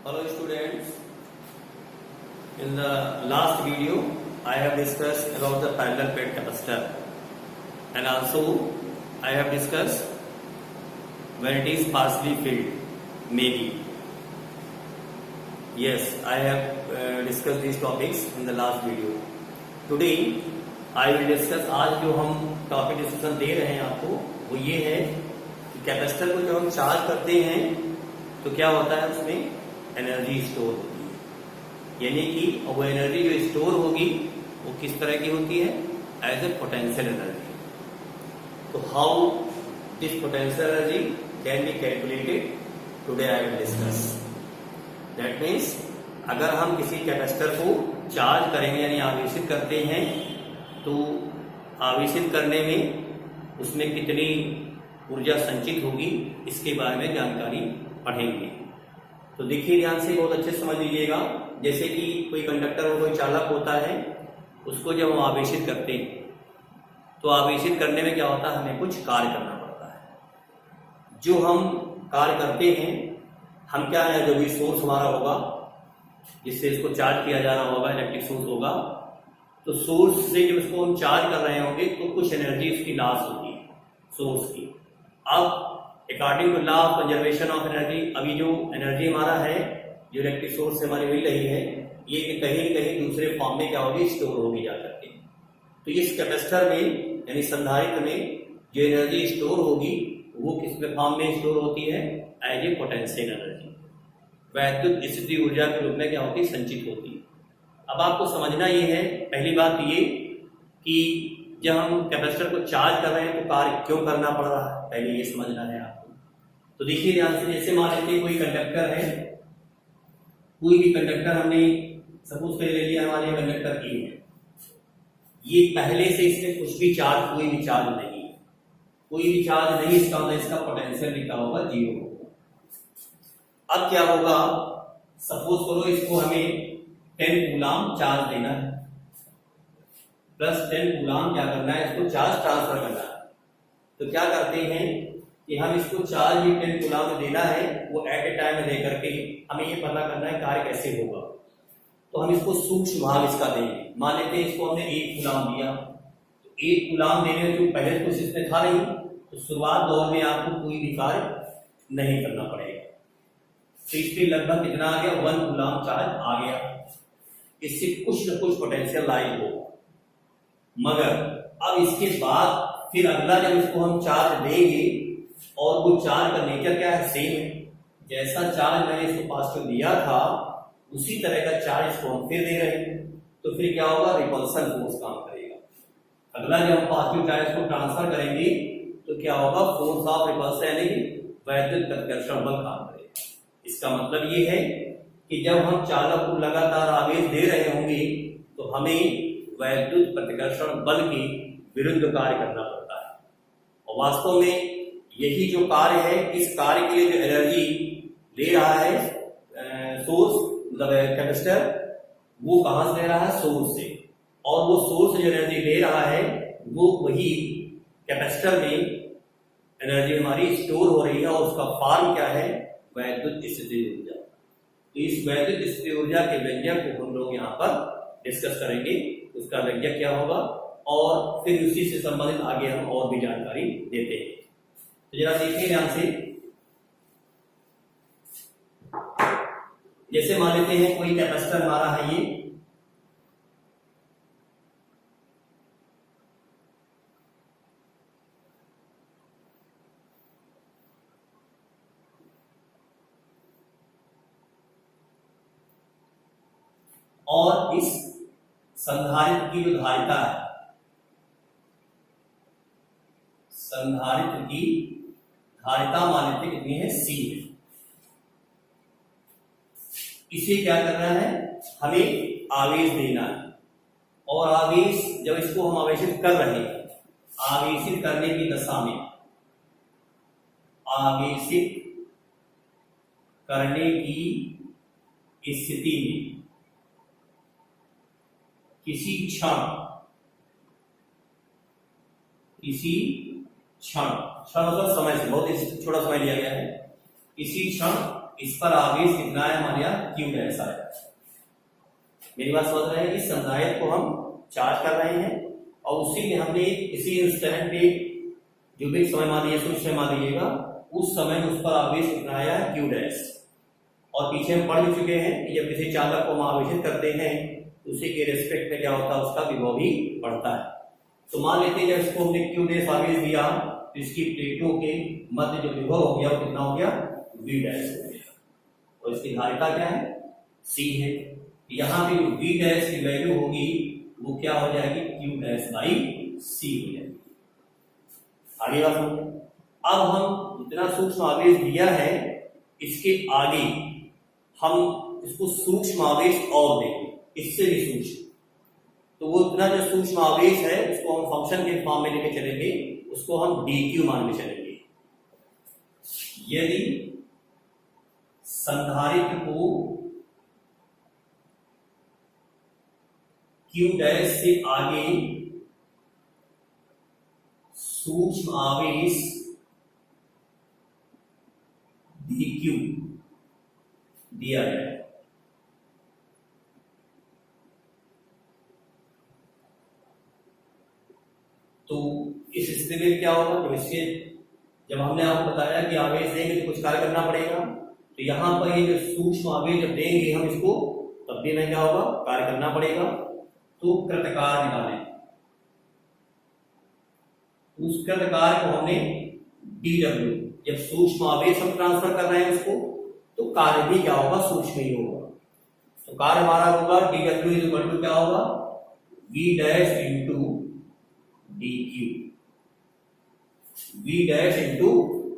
Hello students, in the last video I have discussed about the parallel plate capacitor and also I have discussed when it is partially filled, maybe. Yes, I have discussed these topics in the last video. Today I will discuss, आज जो हम topic discussion दे रहे हैं आपको वो ये है कि कैपेसिटर को जब हम चार्ज करते हैं तो क्या होता है, उसमें एनर्जी स्टोर होती है। यानी कि वो एनर्जी जो स्टोर होगी वो किस तरह की होती है, एज ए पोटेंशियल एनर्जी। तो how this potential energy can be calculated, today I will discuss. That means अगर हम किसी कैपेसिटर को चार्ज करेंगे यानी आवेशित करते हैं तो आवेशित करने में उसमें कितनी ऊर्जा संचित होगी इसके बारे में जानकारी पढ़ेंगे। तो देखिए ध्यान से, बहुत अच्छे समझ लीजिएगा। जैसे कि कोई कंडक्टर और कोई चालक होता है, उसको जब हम आवेशित करते हैं तो आवेशित करने में क्या होता है, हमें कुछ कार्य करना पड़ता है। जो हम कार्य करते हैं, हम क्या है, जो भी सोर्स हमारा होगा जिससे इसको चार्ज किया जा रहा होगा, इलेक्ट्रिक सोर्स होगा, तो सोर्स से जब इसको हम चार्ज कर रहे होंगे तो कुछ एनर्जी उसकी लॉस होती है सोर्स की। अब according to law of conservation of energy, अभी जो एनर्जी हमारा है, जो इलेक्ट्रिक सोर्स से हमारी मिल रही है, ये कहीं न कहीं दूसरे फॉर्म में क्या होगी, स्टोर होगी जाकर के। तो इस कैपेसिटर में यानी संधारित्र में जो एनर्जी स्टोर होगी वो किस फॉर्म में स्टोर होती है, एज ए पोटेंशियल एनर्जी, वैद्युत स्थिति ऊर्जा के रूप में क्या होती है, संचित होती है। अब आपको समझना ये है, पहली बात ये कि जब हम कैपेसिटर को चार्ज कर रहे हैं तो कार्य क्यों करना पड़ रहा है, पहले ये समझना है आपको। तो देखिए ध्यान से, जैसे मान लेते कोई कंडक्टर है, कोई भी कंडक्टर हमने सपोज कर ले लिया, हमारे कंडक्टर की है, ये पहले से इसमें कुछ भी चार्ज, कोई भी चार्ज नहीं है, कोई भी चार्ज नहीं, इसका मतलब इसका पोटेंशियल लिखा होगा 0 होगा। अब क्या होगा, सपोज करो इसको हमें 10 कूलाम चार्ज देना है, प्लस 10 कूलाम क्या करना है, इसको चार्ज ट्रांसफर करना है। तो क्या करते हैं कि हम इसको चार्ज भी 10 कूलाम में देना है, वो एट ए टाइम में देकर के हमें ये पता करना है कार्य कैसे होगा। तो हम इसको सूक्ष्म भाग इसका देंगे। मान लेते हैं इसको हमने 1 कूलाम दिया, तो 1 कूलाम देने में जो पहले कुछ इसमें था नहीं, तो शुरुआत दौर में आपको कोई भी कार्य नहीं करना पड़ेगा। तो इसमें लगभग कितना आ गया, 1 कूलाम चार्ज आ गया। इससे कुछ न कुछ पोटेंशियल लाइट होगा, मगर अब इसके बाद फिर अगला जब इसको हम चार्ज देंगे, और वो चार्ज का नेचर क्या है, सेम है। जैसा चार्ज मैंने इसको पॉजिटिव दिया था उसी तरह का चार्ज इसको हम फिर दे रहे हैं, तो फिर क्या होगा, रिपल्सन फोर्स काम करेगा। अगला जब हम पॉजिटिव चार्ज को ट्रांसफर करेंगे तो क्या होगा, फोर्स ऑफ रिपल्सन यानी वैद्युत प्रतिकर्षण बल काम करेगा। इसका मतलब ये है कि जब हम चालक को लगातार आवेश दे रहे होंगे तो हमें वैद्युत प्रतिकर्षण बल के विरुद्ध कार्य करना पड़ता है। और वास्तव में यही जो कार्य है, इस कार्य के लिए जो एनर्जी ले रहा है सोर्स, मतलब कैपेसिटर, वो कहां से ले रहा है, सोर्स से। और वो सोर्स जो एनर्जी ले रहा है वो वही कैपेसिटर में एनर्जी हमारी स्टोर हो रही है, और उसका फॉर्म क्या है, वैद्युत स्थिति ऊर्जा। तो इस वैद्युत स्थिति ऊर्जा के व्यंजक को हम लोग यहाँ पर डिस्कस करेंगे, उसका व्यंजक क्या होगा, और फिर उसी से संबंधित आगे हम और भी जानकारी देते हैं। तो जरा देखिए ध्यान से, जैसे मान लेते हैं कोई कैपेसिटर हमारा है ये, और इस संधारित्र की जो धारिता है, संधारित्र की धारिता मान लेते कितनी है, C है। इसे क्या करना है, हमें आवेश देना है, और आवेश जब इसको हम आवेशित कर रहे हैं, आवेशित करने की दशा में, आवेशित करने की स्थिति में किसी क्षण मतलब समय से बहुत छोटा समय लिया गया है, इसी क्षण इस पर आवेश कितना है हमारे यहाँ Q डैश आया। मेरी बात समझ रहे हैं। इस संधारित्र को हम चार्ज कर रहे हैं और उसी में हमने इसी इंस्टेंट पे जो भी समय मान लीजिए, कुछ समय मान लीजिएगा, उस समय उस पर आवेश कितना आया है Q डैश। और पीछे हम पढ़ चुके हैं कि जब किसी चालक को हम आवेशित करते हैं तो उसी के रेस्पेक्ट में क्या होता है, उसका विभव भी बढ़ता है। तो मान लेते हैं जब इसको हमने Q डैश आवेश दिया तो इसकी प्लेटों के मध्य जो विभव हो गया वो कितना हो गया, V डैश हो गया। और इसकी धारिता क्या है, C है। यहाँ पे जो V डैश की वैल्यू होगी वो क्या हो जाएगी, Q डैश बाई C हो जाएगी। आगे बात समझो। अब हम जितना सूक्ष्म आवेश दिया है इसके आगे हम इसको सूक्ष्म आवेश और देंगे, इससे भी सूक्ष्म। तो वो इतना जो सूक्ष्म आवेश है उसको हम फंक्शन के फॉर्म में लेके चलेंगे, उसको हम dq मान के चलेंगे। यदि संधारित्र को Q डैश से आगे सूक्ष्म आवेश dq दिया जाए तो इस स्थिति में क्या होगा, जब हमने आपको बताया कि आवेश देंगे तो कुछ कार्य करना पड़ेगा, तो यहां पर ये जो सूक्ष्म आवेश जब देंगे हम इसको, तब भी हमें क्या होगा, कार्य करना पड़ेगा। तो कृतकार निकालें, उस कृतकार को हमने dw, जब सूक्ष्म आवेश हम ट्रांसफर कर रहे हैं उसको, तो कार्य भी क्या होगा, सूक्ष्म ही होगा। तो कार्य हमारा होगा dw इक्वल टू क्या होगा, v dash into dq, v dash into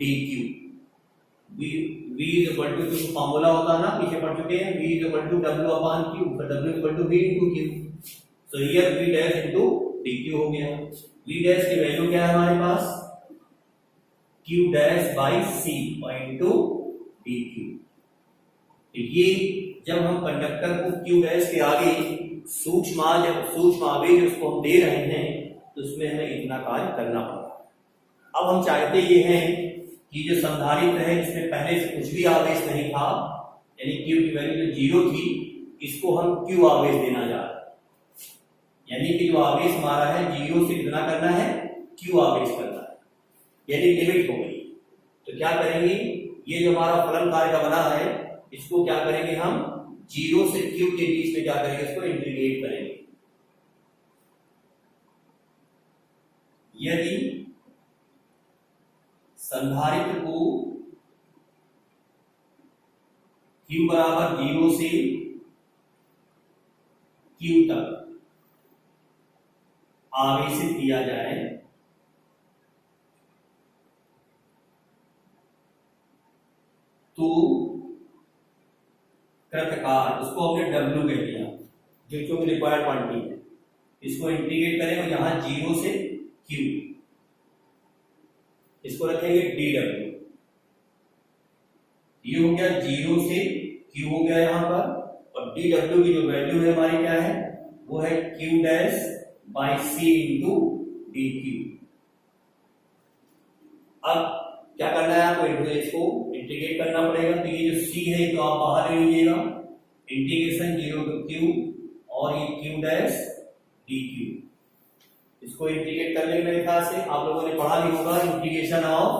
dq। v equal to जो फॉर्मूला होता है ना, पीछे पढ़ चुके हैं, v equal to w upon q, तो w equal to v into q। So here v dash into dq हो गया। v डैश की वैल्यू क्या है हमारे पास, q dash by c into dq। ये जब हम कंडक्टर को Q डैश के आगे सूक्ष्म आवेश उसको हम दे रहे हैं तो उसमें हमें इतना कार्य करना पड़ता। अब हम चाहते ये हैं कि जो संधारित्र है जिसमें पहले से कुछ भी आवेश नहीं था, यानी Q की वैल्यू जो 0 थी, इसको हम Q आवेश देना जा रहे हैं। यानी कि जो आवेश हमारा है 0 से कितना करना है, Q आवेश करना है, यानी लिमिट हो गई। तो क्या करेंगे, ये जो हमारा फलन कार्य का बना है इसको क्या करेंगे, हम 0 से Q के बीच में क्या करेंगे, इसको इंटीग्रेट करेंगे। यदि संधारित्र को Q बराबर 0 से Q तक आवेशित किया जाए तो कृतकार, उसको हमने W कह दिया, जो रिक्वायर्ड क्वांटिटी है, इसको इंटीग्रेट करें और यहां 0 से Q, इसको रखेंगे dw। ये हो गया 0 से Q हो गया यहां पर, और dw की जो वैल्यू है हमारी क्या है, वो है Q dash by C into dq। अब क्या करना है आपको, इसको इंटीग्रेट करना पड़ेगा। तो ये जो C है तो आप बाहर ले लीजिएगा, इंटीग्रेशन 0 टू Q और ये Q डैश dq। इसको इंटीग्रेट करने मेरे ख्याल से आप लोगों ने पढ़ा भी होगा, integration of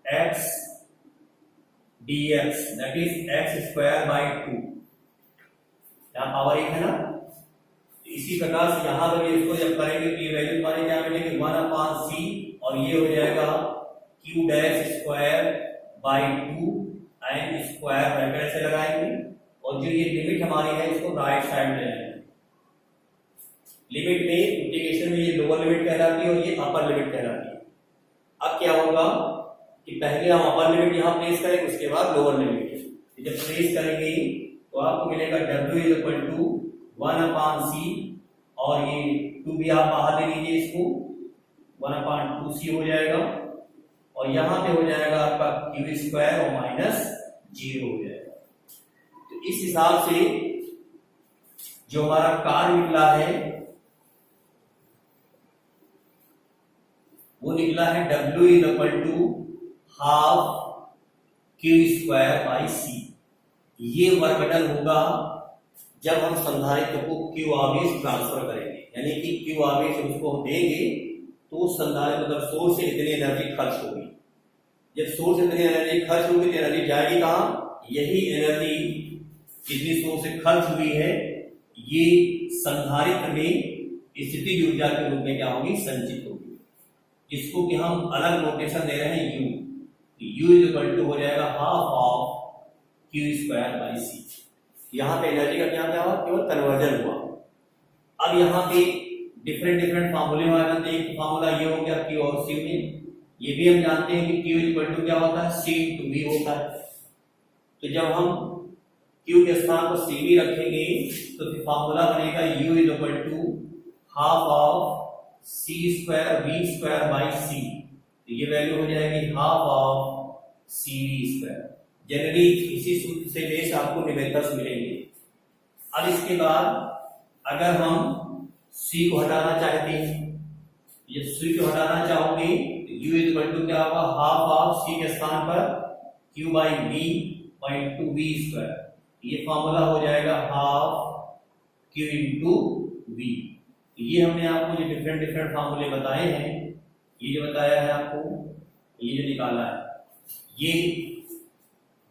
x dx that is x square by 2, यहाँ पावर 1 है ना। इसी प्रकार से यहां पर इसको जब करेंगे तो ये वैल्यू हमारे क्या मिलेगी, 1 अपॉन c, और ये हो जाएगा Q dash square by 2 and square bracket से लगाएंगे, और जो ये लिमिट हमारी है इसको राइट साइड में लेंगे। लिमिट में इंटीग्रेशन में ये लोअर लिमिट कहलाती है और ये अपर लिमिट कहलाती है। अब क्या होगा कि पहले हम अपर लिमिट यहां प्लेस करेंगे, उसके बाद लोअर लिमिट। जब प्लेस करेंगे तो आपको मिलेगा W is equal to 1 upon c, और ये 2 भी आप बाहर ले लीजिए, इसको 1 अपॉन 2c हो जाएगा, और यहां पे हो जाएगा आपका Q स्क्वायर और माइनस 0 हो जाएगा। तो इस हिसाब से जो हमारा कार्य निकला है वो निकला है W is equal to half Q²/C। ये वर्क डन होगा जब हम संधारित्र को Q आवेश ट्रांसफर करेंगे, यानी कि Q आवेश उसको हम देंगे तो संधारित्र मतलब सोर्स से इतनी एनर्जी खर्च होगी। जब सोर्स से इतनी एनर्जी खर्च होगी तो एनर्जी जाएगी कहाँ? यही एनर्जी जितनी सोर्स से खर्च हुई है ये संधारित्र में स्थितिज ऊर्जा के रूप में क्या होगी? संचित होगी, जिसको कि हम अलग नोटेशन दे रहे हैं U। U इक्वल टू हो जाएगा हाफ ऑफ Q²/C। यहाँ पे एनर्जी का क्या हुआ? केवल कन्वर्जन हुआ। अब यहाँ पे डिफरेंट फार्मूले हमारे एक फार्मूला ये हो गया Q और C में। ये भी हम जानते हैं कि Q इक्वल टू क्या होता है? C/V होता है। तो जब हम Q के स्थान पर CV रखेंगे तो फार्मूला बनेगा U equal to half of C²V²/C। तो ये वैल्यू हो जाएगी हाफ ऑफ CV²। जनरली इसी सूत्र से बेस आपको न्यूमेरिकल्स मिलेंगे। अब इसके बाद अगर हम C को हटाना चाहते हैं, ये C को हटाना चाहोगे तो U इक्वल टू क्या होगा? हाफ ऑफ C के स्थान पर Q/V/2V²। ये फॉर्मूला हो जाएगा हाफ Q/V। ये हमने आपको जो डिफरेंट फार्मूले बताए हैं, ये जो बताया है आपको, ये जो निकाला है, ये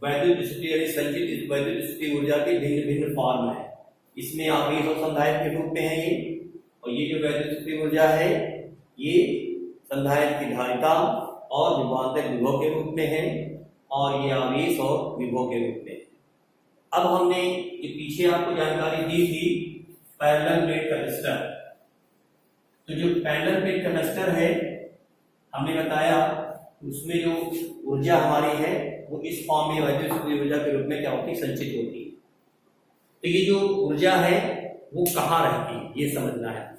वैद्युत स्थिति यानी संचित वैद्युत स्थिति ऊर्जा के भिन्न भिन्न फॉर्म है। इसमें आवेश और संधारित्र के रूप में है ये, और ये जो वैद्युत स्थिति ऊर्जा है ये संधारित्र की धारिता और विभवांतर विभव के रूप में है, और ये आवेश और विभव के रूप में है। अब हमने ये पीछे आपको जानकारी दी थी पैरेलल प्लेट कैपेसिटर। तो जो पैरेलल प्लेट कैपेसिटर है हमने बताया उसमें जो ऊर्जा हमारी है वो इस फॉर्म में वैद्युत स्थिति ऊर्जा के रूप में क्या होती है? संचित होती है। तो ये जो ऊर्जा है वो कहाँ रहती है ये समझना है।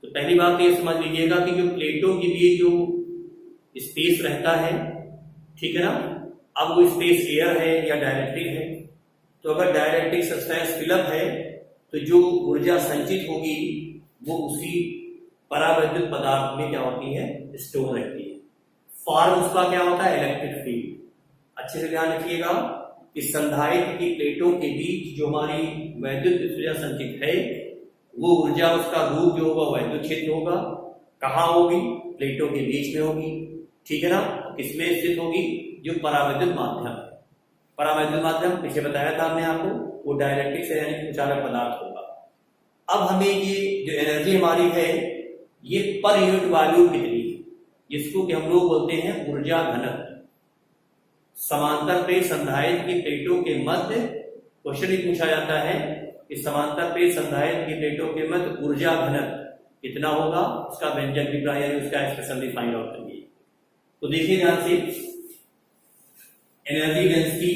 तो पहली बात तो ये समझ लीजिएगा कि जो प्लेटों के बीच जो स्पेस रहता है, ठीक है ना, अब वो स्पेस एयर है या डायरेक्ट्रिक है। तो अगर डायरेक्ट्रिक सब्सटेंस फिलअप है तो जो ऊर्जा संचित होगी वो उसी परावैद्युत पदार्थ में क्या होती है? स्टोर रहती है। फॉर्म उसका क्या होता है? Electric field. अच्छे से ध्यान रखिएगा कि संधारित्र की प्लेटों के बीच जो हमारी वैद्युत ऊर्जा संचित है वो ऊर्जा उसका रूप जो होगा वैद्युत क्षेत्र होगा। कहाँ होगी? प्लेटों के बीच में होगी, ठीक है ना। किसमें स्थित होगी? जो परावैद्युत माध्यम है। परावैद्युत माध्यम पीछे बताया था हमने आपको, वो डायरेक्ट्रिक से यानी कुचालक पदार्थ होगा। अब हमें ये जो एनर्जी हमारी है ये पर यूनिट वॉल्यूम कितनी है, जिसको कि हम लोग बोलते हैं ऊर्जा घनत्व। समांतर प्लेट संधारित्र की प्लेटों के मध्य क्वेश्चन भी पूछा जाता है कि समांतर प्लेट संधारित्र की प्लेटों के मध्य ऊर्जा घनत्व कितना होगा, उसका व्यंजक विग्रह यानी उसका एक्सप्रेशन भी फाइंड आउट करिए। तो देखिए ध्यान से, एनर्जी डेंसिटी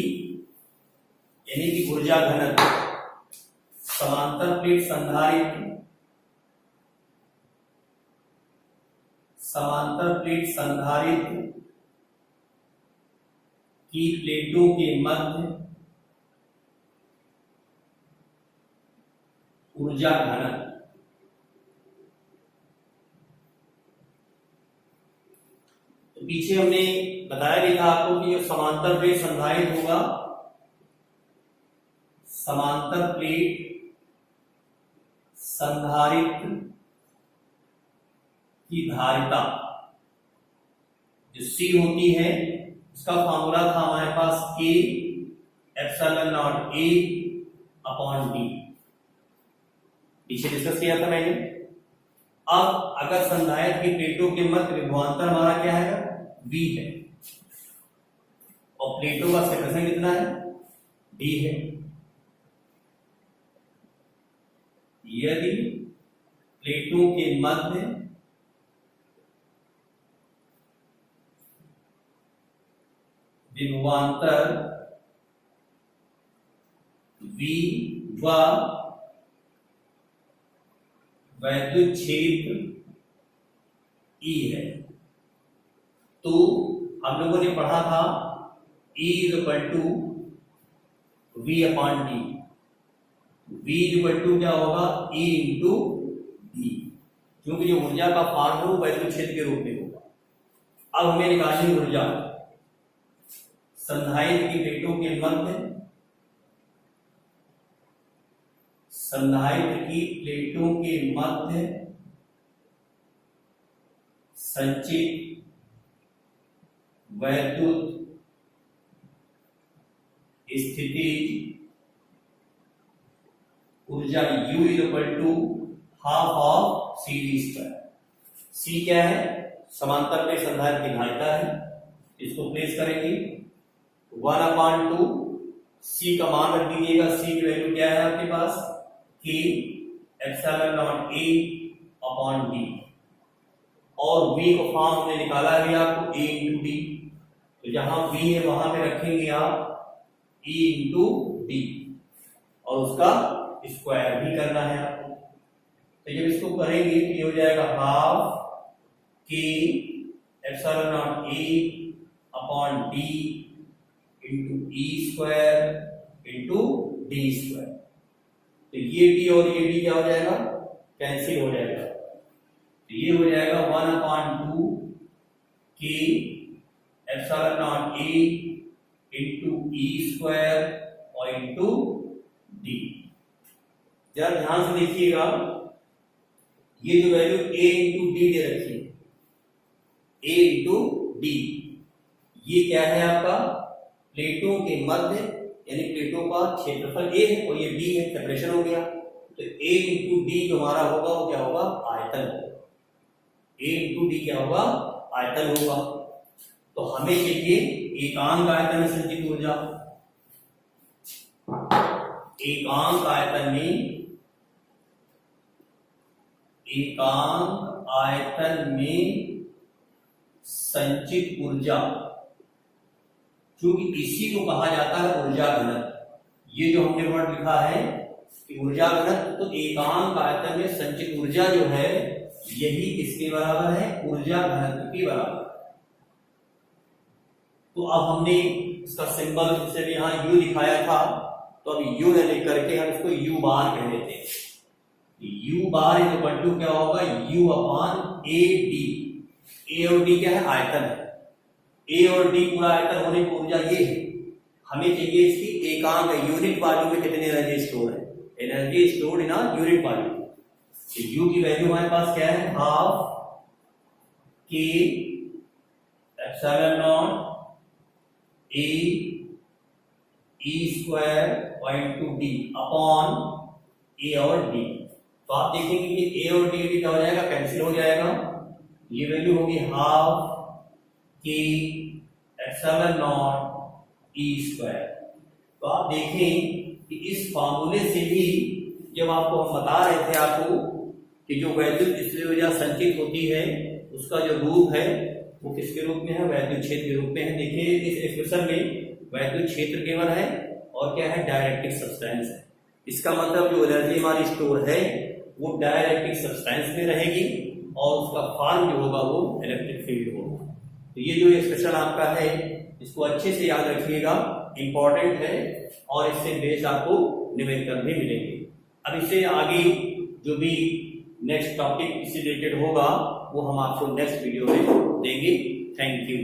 यानी कि ऊर्जा घनत्व समांतर प्लेट संधारित्र की प्लेटों के मध्य ऊर्जा घनत्व। तो पीछे हमने बताया भी था आपको कि जो समांतर प्लेट संधारित्र होगा, समांतर प्लेट संधारित्र की धारिता जो C होती है उसका फॉर्मूला था हमारे पास K epsilon not A upon D। पीछे डिस्कस किया था मैंने। अब अगर संधारित्र की प्लेटों के मध्य विभवांतर हमारा क्या है? V है, और प्लेटों का सेपरेशन कितना है? D है। यदि प्लेटों के मध्य विभवांतर V व वैद्युत क्षेत्र E है, तो हम लोगों ने पढ़ा था E equal to V upon D। V equal to क्या होगा? E इंटू D, क्योंकि जो ऊर्जा का फॉर्म है वो वैद्युत क्षेत्र के रूप में होगा। अब हमें निकालनी ऊर्जा संधारित्र की प्लेटों के मध्य, संधारित्र की प्लेटों के मध्य संचित वैद्युत स्थिति ऊर्जा U equal to half of C D square. C क्या है? समांतर में संधारित्र की धारिता है, इसको प्लेस करेंगे 1/2। सी का मान रख दीजिएगा, सी की वैल्यू क्या है आपके पास कि एप्सिलॉन नॉट ए अपॉन डी, और v को फॉर्म हमने निकाला है आपको a इंटू डी, तो जहां v है वहां पे रखेंगे आप e इंटू डी और उसका स्क्वायर भी करना है आपको। तो जब इसको करेंगे तो ये हो जाएगा हाफ के epsilon not a upon D into E square into D square. तो ये d और ये d क्या हो जाएगा? कैंसिल हो जाएगा। तो ये हो जाएगा 1/2 के epsilon not a into E square और इंटू डी। जरा ध्यान से देखिएगा, ये जो वैल्यू a इंटू डी दे रखी है, a इंटू डी, ये क्या है आपका? प्लेटों के मध्य यानी प्लेटों का क्षेत्रफल a है और ये b है, सेपरेशन हो गया। तो a इंटू डी जो हमारा होगा वो क्या होगा? आयतन होगा। a इंटू डी क्या होगा? आयतन होगा। तो हमें चाहिए एकांक आयतन में संचित ऊर्जा। एकांक आयतन में, एकांक आयतन में संचित ऊर्जा, क्योंकि इसी को कहा जाता है ऊर्जा घनत्व। ये जो हमने वर्ड लिखा है कि ऊर्जा घनत्व, तो एकांक आयतन में संचित ऊर्जा जो है यही किसके बराबर है? ऊर्जा घनत्व के बराबर। तो अब हमने इसका सिंबल जैसे यहाँ U दिखाया था, तो अब U लिख करके हम इसको U बार कह देते हैं। U बार इक्वल टू क्या होगा? U upon A D. A और डी क्या है? आयतन है। ए और डी पूरा आयतन होने की ऊर्जा ये है। हमें चाहिए इसकी एकांक यूनिट वॉल्यूम में कितनी एनर्जी स्टोर है? Energy stored in unit volume. U की वैल्यू हमारे पास क्या है? हाफ के epsilon naught A E square point two D upon A और डी। तो आप देखेंगे कि ए और डी क्या हो जाएगा? कैंसिल हो जाएगा। ये वैल्यू होगी हाफ के एप्सिलॉन नॉट ई स्क्वायर। तो आप देखें कि इस फार्मूले से भी जब आपको हम बता रहे थे आपको कि जो वैद्युत स्थितिज ऊर्जा संचित होती है उसका जो रूप है वो किसके रूप में है? वैद्युत क्षेत्र के रूप में है। देखिए इस एक्सप्रेशन में वैद्युत क्षेत्र केवल है और क्या है? डाइलेक्ट्रिक सब्सटेंस है। इसका मतलब जो एनर्जी हमारी स्टोर है वो डाइलेक्ट्रिक सब्सटेंस में रहेगी और उसका फॉर्म जो होगा वो इलेक्ट्रिक फील्ड होगा। तो ये जो एक्सप्रेशन आपका है इसको अच्छे से याद रखिएगा, इंपॉर्टेंट है और इससे बेस आपको निवेदन भी मिलेंगे। अब इससे आगे जो भी नेक्स्ट टॉपिक इससे रिलेटेड होगा वो हम आपको नेक्स्ट वीडियो में देंगे। Thank you.